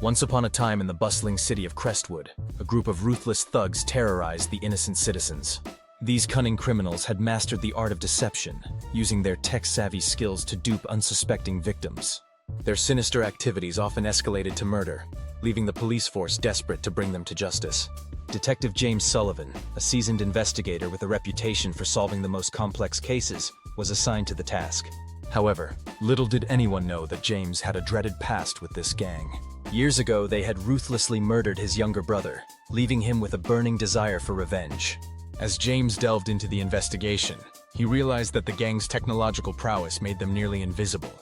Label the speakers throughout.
Speaker 1: Once upon a time in the bustling city of Crestwood, a group of ruthless thugs terrorized the innocent citizens. These cunning criminals had mastered the art of deception, using their tech-savvy skills to dupe unsuspecting victims. Their sinister activities often escalated to murder, leaving the police force desperate to bring them to justice. Detective James Sullivan, a seasoned investigator with a reputation for solving the most complex cases, was assigned to the task. However, little did anyone know that James had a dreaded past with this gang. Years ago, they had ruthlessly murdered his younger brother, leaving him with a burning desire for revenge. As James delved into the investigation, he realized that the gang's technological prowess made them nearly invisible.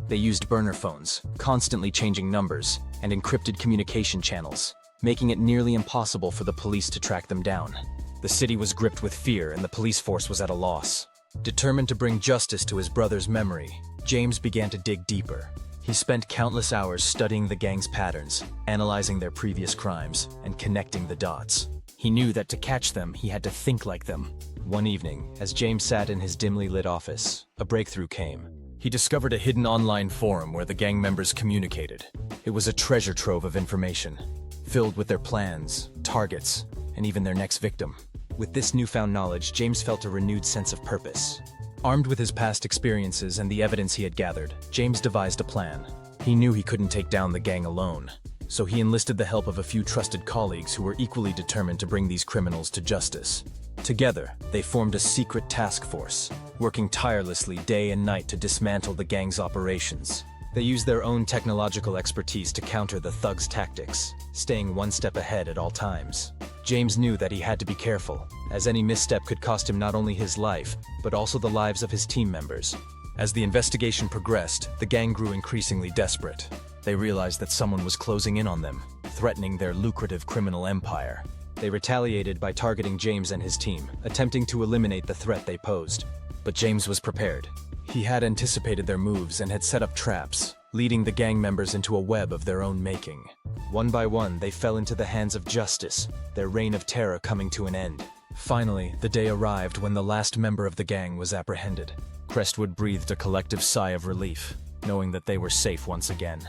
Speaker 1: They used burner phones, constantly changing numbers, and encrypted communication channels, making it nearly impossible for the police to track them down. The city was gripped with fear and the police force was at a loss. Determined to bring justice to his brother's memory, James began to dig deeper. He spent countless hours studying the gang's patterns, analyzing their previous crimes, and connecting the dots. He knew that to catch them, he had to think like them. One evening, as James sat in his dimly lit office, a breakthrough came. He discovered a hidden online forum where the gang members communicated. It was a treasure trove of information, filled with their plans, targets, and even their next victim. With this newfound knowledge, James felt a renewed sense of purpose. Armed with his past experiences and the evidence he had gathered, James devised a plan. He knew he couldn't take down the gang alone, so he enlisted the help of a few trusted colleagues who were equally determined to bring these criminals to justice. Together, they formed a secret task force, working tirelessly day and night to dismantle the gang's operations. They used their own technological expertise to counter the thugs' tactics, staying one step ahead at all times. James knew that he had to be careful, as any misstep could cost him not only his life, but also the lives of his team members. As the investigation progressed, the gang grew increasingly desperate. They realized that someone was closing in on them, threatening their lucrative criminal empire. They retaliated by targeting James and his team, attempting to eliminate the threat they posed. But James was prepared. He had anticipated their moves and had set up traps, leading the gang members into a web of their own making. One by one, they fell into the hands of justice, their reign of terror coming to an end. Finally, the day arrived when the last member of the gang was apprehended. Crestwood breathed a collective sigh of relief, knowing that they were safe once again.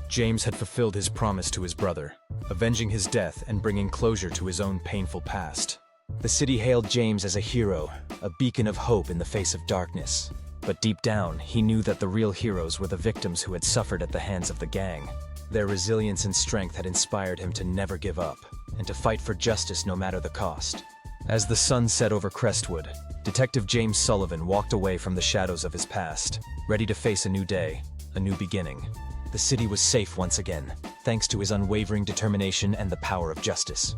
Speaker 1: James had fulfilled his promise to his brother, avenging his death and bringing closure to his own painful past. The city hailed James as a hero, a beacon of hope in the face of darkness. But deep down, he knew that the real heroes were the victims who had suffered at the hands of the gang. Their resilience and strength had inspired him to never give up, and to fight for justice no matter the cost. As the sun set over Crestwood, Detective James Sullivan walked away from the shadows of his past, ready to face a new day, a new beginning. The city was safe once again, thanks to his unwavering determination and the power of justice.